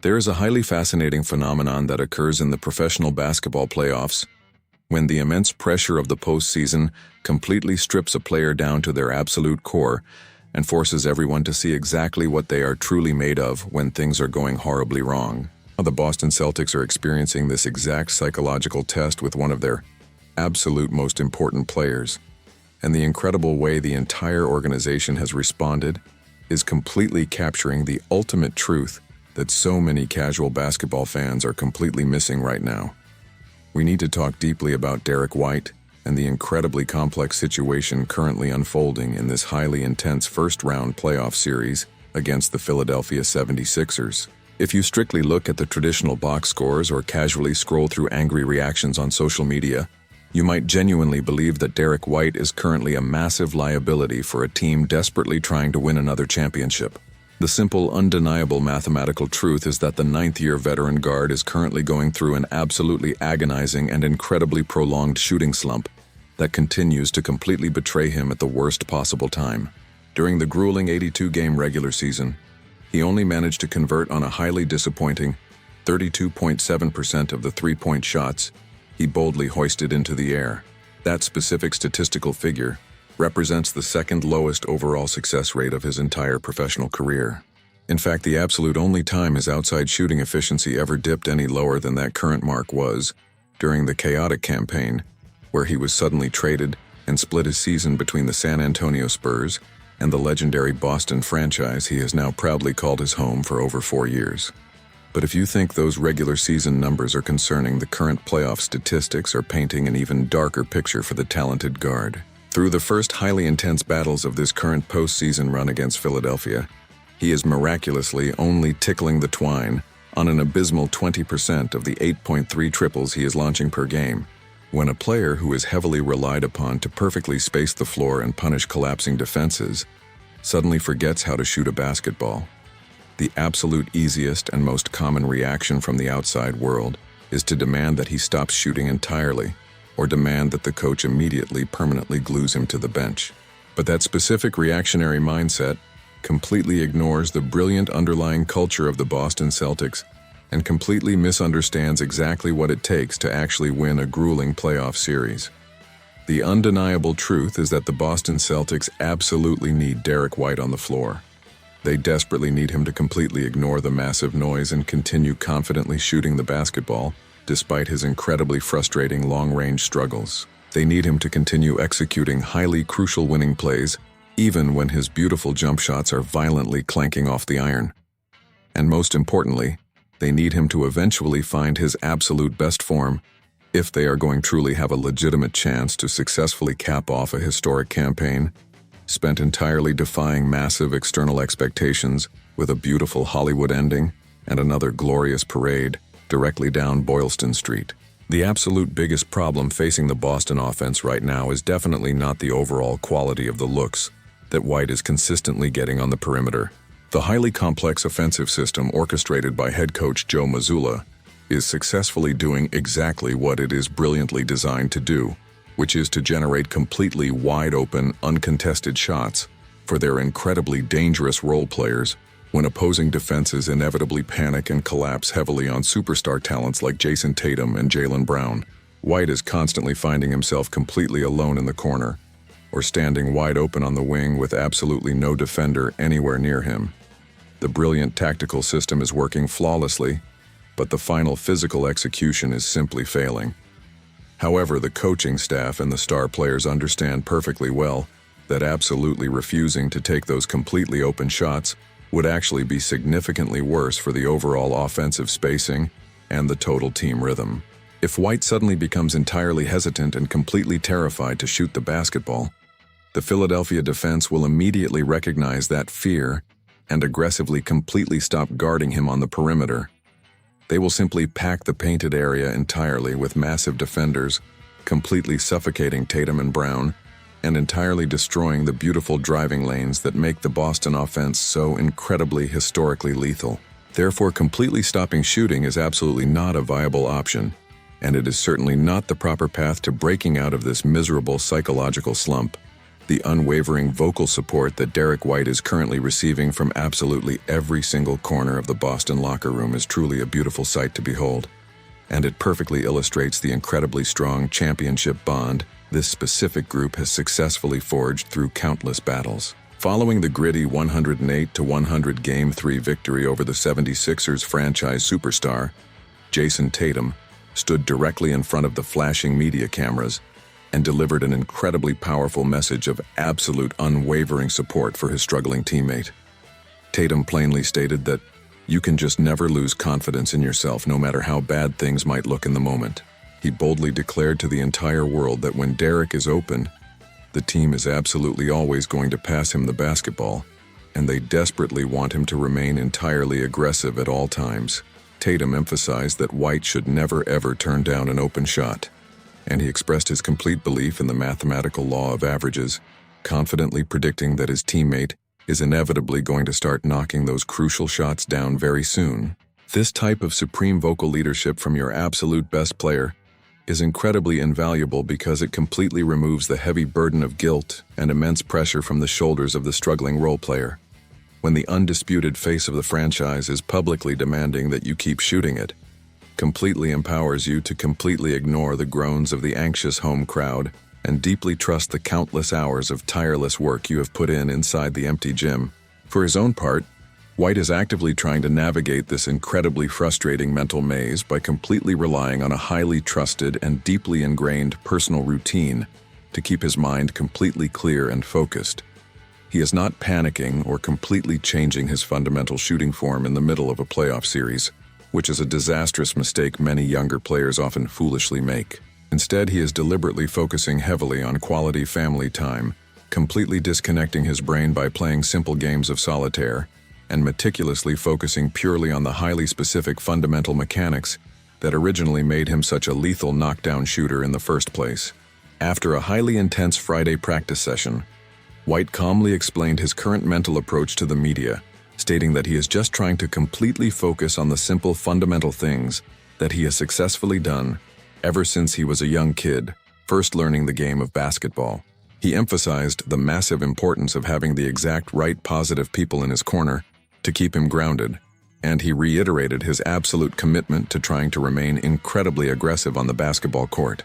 There is a highly fascinating phenomenon that occurs in the professional basketball playoffs, when the immense pressure of the postseason completely strips a player down to their absolute core and forces everyone to see exactly what they are truly made of when things are going horribly wrong. The Boston Celtics are experiencing this exact psychological test with one of their absolute most important players, and the incredible way the entire organization has responded is completely capturing the ultimate truth that so many casual basketball fans are completely missing right now. We need to talk deeply about Derrick White and the incredibly complex situation currently unfolding in this highly intense first-round playoff series against the Philadelphia 76ers. If you strictly look at the traditional box scores or casually scroll through angry reactions on social media, you might genuinely believe that Derrick White is currently a massive liability for a team desperately trying to win another championship. The simple, undeniable mathematical truth is that the ninth-year veteran guard is currently going through an absolutely agonizing and incredibly prolonged shooting slump that continues to completely betray him at the worst possible time. During the grueling 82-game regular season, he only managed to convert on a highly disappointing 32.7% of the three-point shots he boldly hoisted into the air. That specific statistical figure represents the second lowest overall success rate of his entire professional career. In fact, the absolute only time his outside shooting efficiency ever dipped any lower than that current mark was during the chaotic campaign, where he was suddenly traded and split his season between the San Antonio Spurs and the legendary Boston franchise he has now proudly called his home for over 4 years. But if you think those regular season numbers are concerning, the current playoff statistics are painting an even darker picture for the talented guard. Through the first highly intense battles of this current postseason run against Philadelphia, he is miraculously only tickling the twine on an abysmal 20% of the 8.3 triples he is launching per game. When a player who is heavily relied upon to perfectly space the floor and punish collapsing defenses suddenly forgets how to shoot a basketball, the absolute easiest and most common reaction from the outside world is to demand that he stops shooting entirely, or demand that the coach immediately permanently glues him to the bench. But that specific reactionary mindset completely ignores the brilliant underlying culture of the Boston Celtics and completely misunderstands exactly what it takes to actually win a grueling playoff series. The undeniable truth is that the Boston Celtics absolutely need Derrick White on the floor. They desperately need him to completely ignore the massive noise and continue confidently shooting the basketball despite his incredibly frustrating long-range struggles. They need him to continue executing highly crucial winning plays, even when his beautiful jump shots are violently clanking off the iron. And most importantly, they need him to eventually find his absolute best form if they are going to truly have a legitimate chance to successfully cap off a historic campaign spent entirely defying massive external expectations with a beautiful Hollywood ending and another glorious parade directly down Boylston Street. The absolute biggest problem facing the Boston offense right now is definitely not the overall quality of the looks that White is consistently getting on the perimeter. The highly complex offensive system orchestrated by head coach Joe Mazzulla is successfully doing exactly what it is brilliantly designed to do, which is to generate completely wide-open, uncontested shots for their incredibly dangerous role players when opposing defenses inevitably panic and collapse heavily on superstar talents like Jayson Tatum and Jaylen Brown. White is constantly finding himself completely alone in the corner, or standing wide open on the wing with absolutely no defender anywhere near him. The brilliant tactical system is working flawlessly, but the final physical execution is simply failing. However, the coaching staff and the star players understand perfectly well that absolutely refusing to take those completely open shots would actually be significantly worse for the overall offensive spacing and the total team rhythm. If White suddenly becomes entirely hesitant and completely terrified to shoot the basketball, the Philadelphia defense will immediately recognize that fear and aggressively completely stop guarding him on the perimeter. They will simply pack the painted area entirely with massive defenders, completely suffocating Tatum and Brown, and entirely destroying the beautiful driving lanes that make the Boston offense so incredibly historically lethal. Therefore, completely stopping shooting is absolutely not a viable option, and it is certainly not the proper path to breaking out of this miserable psychological slump. The unwavering vocal support that Derrick White is currently receiving from absolutely every single corner of the Boston locker room is truly a beautiful sight to behold, and it perfectly illustrates the incredibly strong championship bond this specific group has successfully forged through countless battles. Following the gritty 108-100 Game 3 victory over the 76ers franchise superstar, Jayson Tatum stood directly in front of the flashing media cameras and delivered an incredibly powerful message of absolute unwavering support for his struggling teammate. Tatum plainly stated that you can just never lose confidence in yourself no matter how bad things might look in the moment. He boldly declared to the entire world that when Derrick is open, the team is absolutely always going to pass him the basketball, and they desperately want him to remain entirely aggressive at all times. Tatum emphasized that White should never ever turn down an open shot, and he expressed his complete belief in the mathematical law of averages, confidently predicting that his teammate is inevitably going to start knocking those crucial shots down very soon. This type of supreme vocal leadership from your absolute best player is incredibly invaluable because it completely removes the heavy burden of guilt and immense pressure from the shoulders of the struggling role player. When the undisputed face of the franchise is publicly demanding that you keep shooting it, completely empowers you to completely ignore the groans of the anxious home crowd and deeply trust the countless hours of tireless work you have put in inside the empty gym. For his own part, White is actively trying to navigate this incredibly frustrating mental maze by completely relying on a highly trusted and deeply ingrained personal routine to keep his mind completely clear and focused. He is not panicking or completely changing his fundamental shooting form in the middle of a playoff series, which is a disastrous mistake many younger players often foolishly make. Instead, he is deliberately focusing heavily on quality family time, completely disconnecting his brain by playing simple games of solitaire, and meticulously focusing purely on the highly specific fundamental mechanics that originally made him such a lethal knockdown shooter in the first place. After a highly intense Friday practice session, White calmly explained his current mental approach to the media, stating that he is just trying to completely focus on the simple fundamental things that he has successfully done ever since he was a young kid, first learning the game of basketball. He emphasized the massive importance of having the exact right positive people in his corner to keep him grounded, and he reiterated his absolute commitment to trying to remain incredibly aggressive on the basketball court.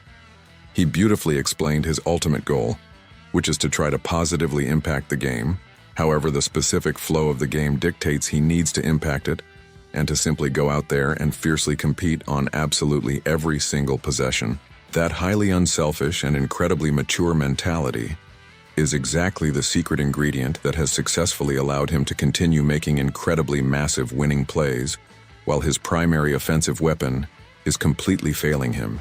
He beautifully explained his ultimate goal, which is to try to positively impact the game. However, the specific flow of the game dictates he needs to impact it, and to simply go out there and fiercely compete on absolutely every single possession. That highly unselfish and incredibly mature mentality is exactly the secret ingredient that has successfully allowed him to continue making incredibly massive winning plays, while his primary offensive weapon is completely failing him.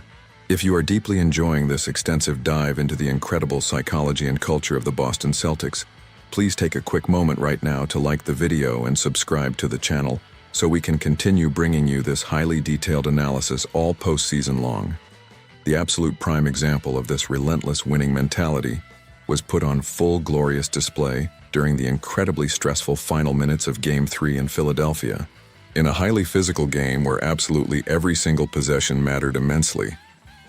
If you are deeply enjoying this extensive dive into the incredible psychology and culture of the Boston Celtics, please take a quick moment right now to like the video and subscribe to the channel so we can continue bringing you this highly detailed analysis all postseason long. The absolute prime example of this relentless winning mentality was put on full glorious display during the incredibly stressful final minutes of Game 3 in Philadelphia. In a highly physical game where absolutely every single possession mattered immensely,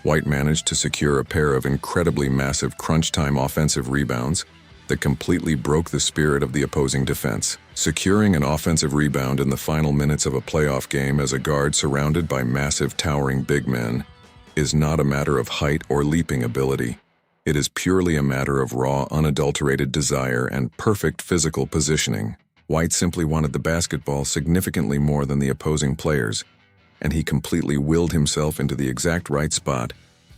White managed to secure a pair of incredibly massive crunch-time offensive rebounds that completely broke the spirit of the opposing defense. Securing an offensive rebound in the final minutes of a playoff game as a guard surrounded by massive towering big men is not a matter of height or leaping ability. It is purely a matter of raw, unadulterated desire and perfect physical positioning. White simply wanted the basketball significantly more than the opposing players, and he completely willed himself into the exact right spot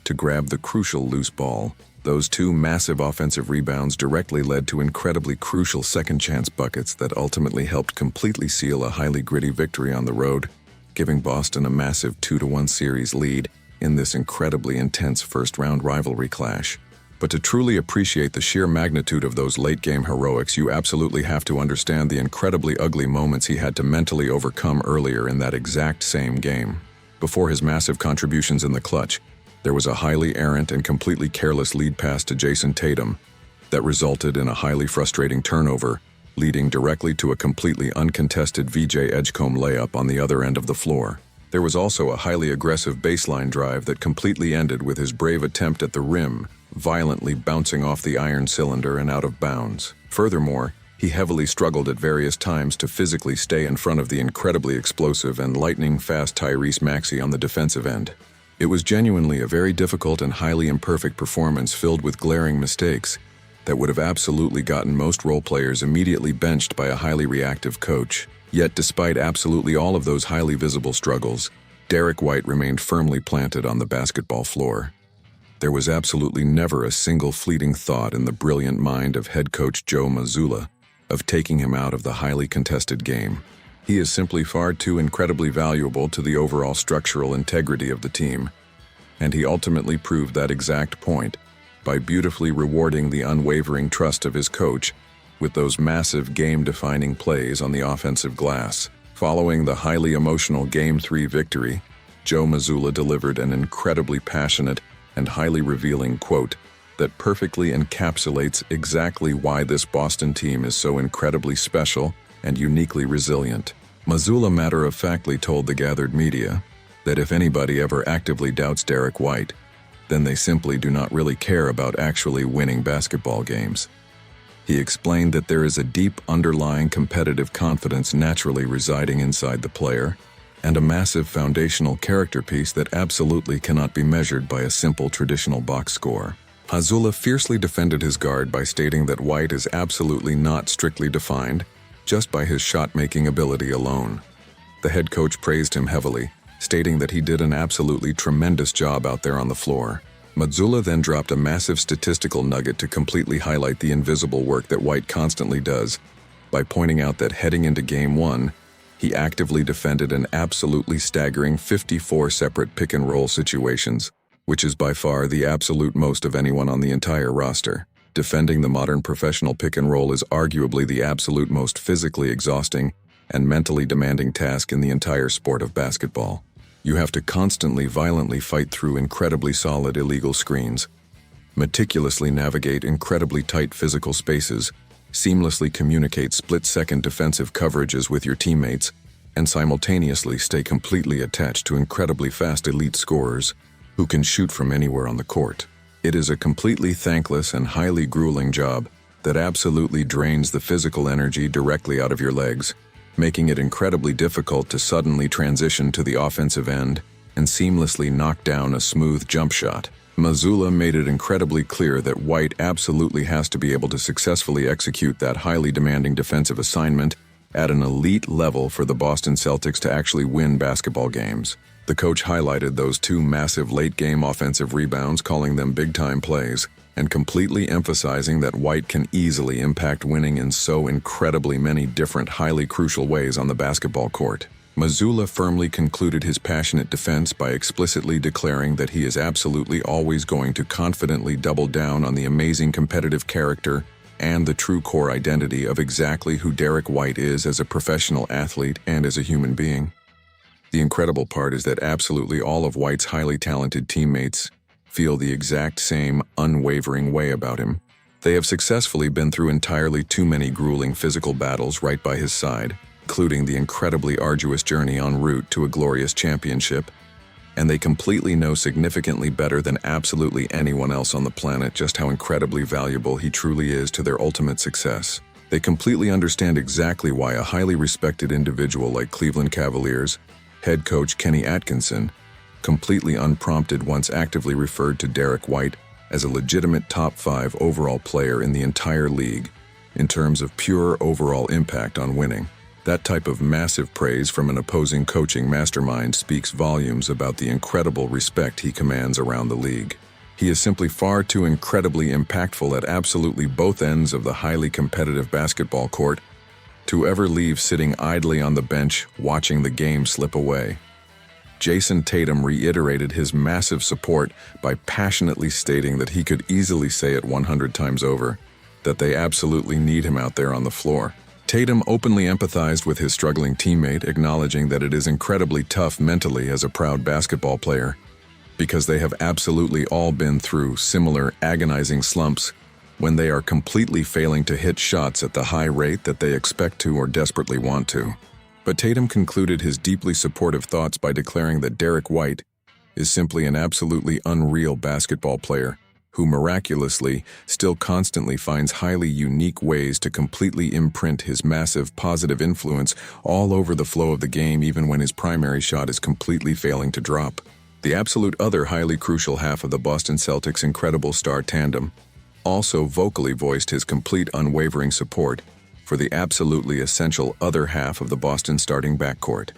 to grab the crucial loose ball. Those two massive offensive rebounds directly led to incredibly crucial second-chance buckets that ultimately helped completely seal a highly gritty victory on the road, giving Boston a massive 2-1 series lead in this incredibly intense first-round rivalry clash. But to truly appreciate the sheer magnitude of those late-game heroics, you absolutely have to understand the incredibly ugly moments he had to mentally overcome earlier in that exact same game. Before his massive contributions in the clutch, there was a highly errant and completely careless lead pass to Jayson Tatum that resulted in a highly frustrating turnover, leading directly to a completely uncontested VJ Edgecombe layup on the other end of the floor. There was also a highly aggressive baseline drive that completely ended with his brave attempt at the rim violently bouncing off the iron cylinder and out of bounds. Furthermore, he heavily struggled at various times to physically stay in front of the incredibly explosive and lightning-fast Tyrese Maxey on the defensive end. It was genuinely a very difficult and highly imperfect performance filled with glaring mistakes that would have absolutely gotten most role players immediately benched by a highly reactive coach. Yet despite absolutely all of those highly visible struggles, Derrick White remained firmly planted on the basketball floor. There was absolutely never a single fleeting thought in the brilliant mind of head coach Joe Mazzulla of taking him out of the highly contested game. He is simply far too incredibly valuable to the overall structural integrity of the team, and he ultimately proved that exact point by beautifully rewarding the unwavering trust of his coach with those massive game-defining plays on the offensive glass. Following the highly emotional Game 3 victory, Joe Mazzulla delivered an incredibly passionate and highly revealing quote that perfectly encapsulates exactly why this Boston team is so incredibly special and uniquely resilient. Mazzulla matter-of-factly told the gathered media that if anybody ever actively doubts Derrick White, then they simply do not really care about actually winning basketball games. He explained that there is a deep underlying competitive confidence naturally residing inside the player, and a massive foundational character piece that absolutely cannot be measured by a simple traditional box score. Mazzulla fiercely defended his guard by stating that White is absolutely not strictly defined just by his shot-making ability alone. The head coach praised him heavily, stating that he did an absolutely tremendous job out there on the floor. Mazzulla then dropped a massive statistical nugget to completely highlight the invisible work that White constantly does by pointing out that heading into Game 1, he actively defended an absolutely staggering 54 separate pick-and-roll situations, which is by far the absolute most of anyone on the entire roster. Defending the modern professional pick-and-roll is arguably the absolute most physically exhausting and mentally demanding task in the entire sport of basketball. You have to constantly violently fight through incredibly solid illegal screens, meticulously navigate incredibly tight physical spaces, seamlessly communicate split-second defensive coverages with your teammates, and simultaneously stay completely attached to incredibly fast elite scorers who can shoot from anywhere on the court. It is a completely thankless and highly grueling job that absolutely drains the physical energy directly out of your legs, making it incredibly difficult to suddenly transition to the offensive end and seamlessly knock down a smooth jump shot. Mazzulla made it incredibly clear that White absolutely has to be able to successfully execute that highly demanding defensive assignment at an elite level for the Boston Celtics to actually win basketball games. The coach highlighted those two massive late-game offensive rebounds, calling them big-time plays, and completely emphasizing that White can easily impact winning in so incredibly many different highly crucial ways on the basketball court. Mazzulla firmly concluded his passionate defense by explicitly declaring that he is absolutely always going to confidently double down on the amazing competitive character and the true core identity of exactly who Derrick White is as a professional athlete and as a human being. The incredible part is that absolutely all of White's highly talented teammates feel the exact same unwavering way about him. They have successfully been through entirely too many grueling physical battles right by his side, including the incredibly arduous journey en route to a glorious championship, and they completely know significantly better than absolutely anyone else on the planet just how incredibly valuable he truly is to their ultimate success. They completely understand exactly why a highly respected individual like Cleveland Cavaliers head coach Kenny Atkinson completely unprompted once actively referred to Derrick White as a legitimate top 5 overall player in the entire league in terms of pure overall impact on winning. That type of massive praise from an opposing coaching mastermind speaks volumes about the incredible respect he commands around the league. He is simply far too incredibly impactful at absolutely both ends of the highly competitive basketball court to ever leave sitting idly on the bench watching the game slip away. Jayson Tatum reiterated his massive support by passionately stating that he could easily say it 100 times over, that they absolutely need him out there on the floor. Tatum openly empathized with his struggling teammate, acknowledging that it is incredibly tough mentally as a proud basketball player, because they have absolutely all been through similar agonizing slumps when they are completely failing to hit shots at the high rate that they expect to or desperately want to. But Tatum concluded his deeply supportive thoughts by declaring that Derrick White is simply an absolutely unreal basketball player who miraculously still constantly finds highly unique ways to completely imprint his massive positive influence all over the flow of the game even when his primary shot is completely failing to drop. The absolute other highly crucial half of the Boston Celtics' incredible star tandem also vocally voiced his complete unwavering support for the absolutely essential other half of the Boston starting backcourt.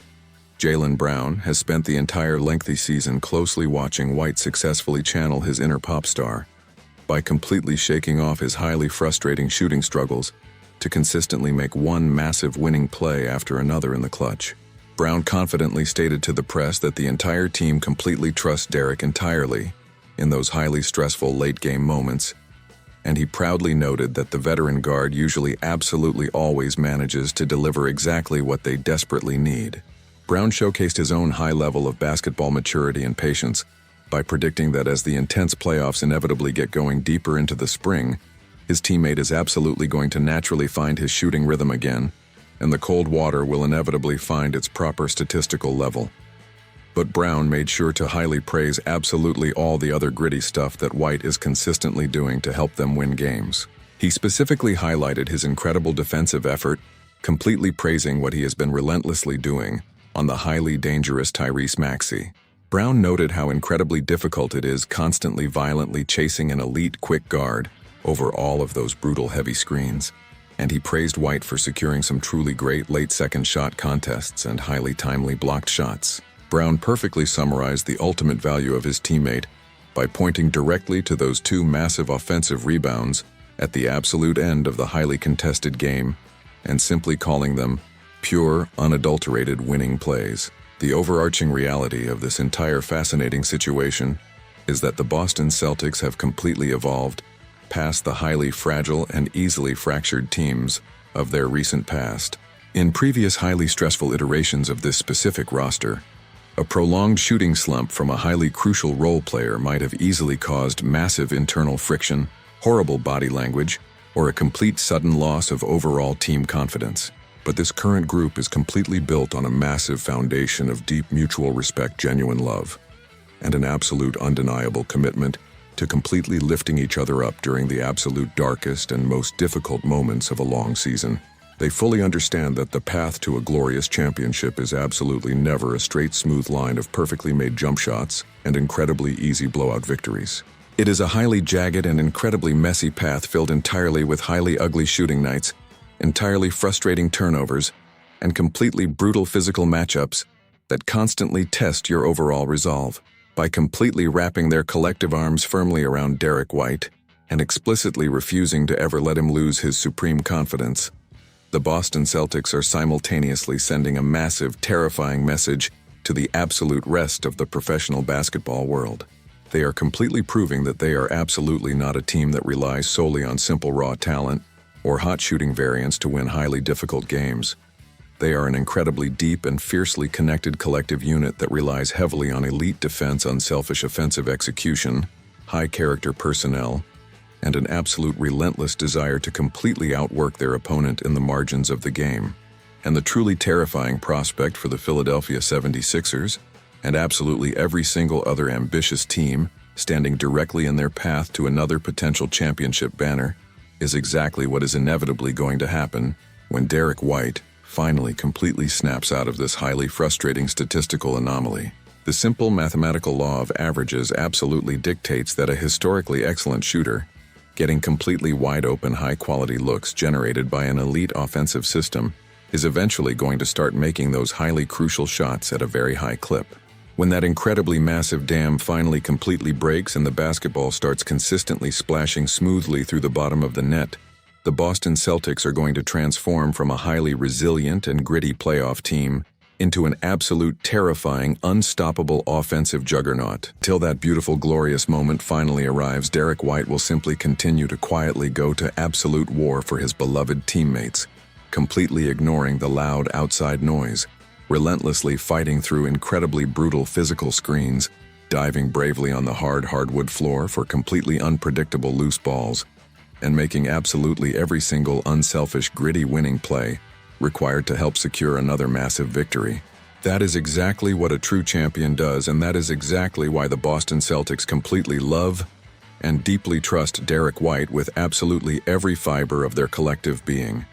Jaylen Brown has spent the entire lengthy season closely watching White successfully channel his inner pop star by completely shaking off his highly frustrating shooting struggles to consistently make one massive winning play after another in the clutch. Brown confidently stated to the press that the entire team completely trusts Derrick entirely in those highly stressful late-game moments, and he proudly noted that the veteran guard usually absolutely always manages to deliver exactly what they desperately need. Brown showcased his own high level of basketball maturity and patience by predicting that as the intense playoffs inevitably get going deeper into the spring, his teammate is absolutely going to naturally find his shooting rhythm again, and the cold water will inevitably find its proper statistical level. But Brown made sure to highly praise absolutely all the other gritty stuff that White is consistently doing to help them win games. He specifically highlighted his incredible defensive effort, completely praising what he has been relentlessly doing on the highly dangerous Tyrese Maxey. Brown noted how incredibly difficult it is constantly violently chasing an elite quick guard over all of those brutal heavy screens, and he praised White for securing some truly great late-second shot contests and highly timely blocked shots. Brown perfectly summarized the ultimate value of his teammate by pointing directly to those two massive offensive rebounds at the absolute end of the highly contested game and simply calling them pure, unadulterated winning plays. The overarching reality of this entire fascinating situation is that the Boston Celtics have completely evolved past the highly fragile and easily fractured teams of their recent past. In previous highly stressful iterations of this specific roster, a prolonged shooting slump from a highly crucial role player might have easily caused massive internal friction, horrible body language, or a complete sudden loss of overall team confidence. But this current group is completely built on a massive foundation of deep mutual respect, genuine love, and an absolute undeniable commitment to completely lifting each other up during the absolute darkest and most difficult moments of a long season. They fully understand that the path to a glorious championship is absolutely never a straight, smooth line of perfectly made jump shots and incredibly easy blowout victories. It is a highly jagged and incredibly messy path filled entirely with highly ugly shooting nights, entirely frustrating turnovers, and completely brutal physical matchups that constantly test your overall resolve. By completely wrapping their collective arms firmly around Derrick White and explicitly refusing to ever let him lose his supreme confidence, the Boston Celtics are simultaneously sending a massive, terrifying message to the absolute rest of the professional basketball world. They are completely proving that they are absolutely not a team that relies solely on simple raw talent or hot shooting variants to win highly difficult games. They are an incredibly deep and fiercely connected collective unit that relies heavily on elite defense, unselfish offensive execution, high character personnel, and an absolute relentless desire to completely outwork their opponent in the margins of the game. And the truly terrifying prospect for the Philadelphia 76ers, and absolutely every single other ambitious team standing directly in their path to another potential championship banner, is exactly what is inevitably going to happen when Derrick White finally completely snaps out of this highly frustrating statistical anomaly. The simple mathematical law of averages absolutely dictates that a historically excellent shooter, getting completely wide-open high-quality looks generated by an elite offensive system, is eventually going to start making those highly crucial shots at a very high clip. When that incredibly massive dam finally completely breaks and the basketball starts consistently splashing smoothly through the bottom of the net, the Boston Celtics are going to transform from a highly resilient and gritty playoff team into an absolute terrifying, unstoppable offensive juggernaut. Till that beautiful, glorious moment finally arrives, Derrick White will simply continue to quietly go to absolute war for his beloved teammates, completely ignoring the loud outside noise, relentlessly fighting through incredibly brutal physical screens, diving bravely on the hardwood floor for completely unpredictable loose balls, and making absolutely every single unselfish, gritty winning play required to help secure another massive victory. That is exactly what a true champion does, and that is exactly why the Boston Celtics completely love and deeply trust Derrick White with absolutely every fiber of their collective being.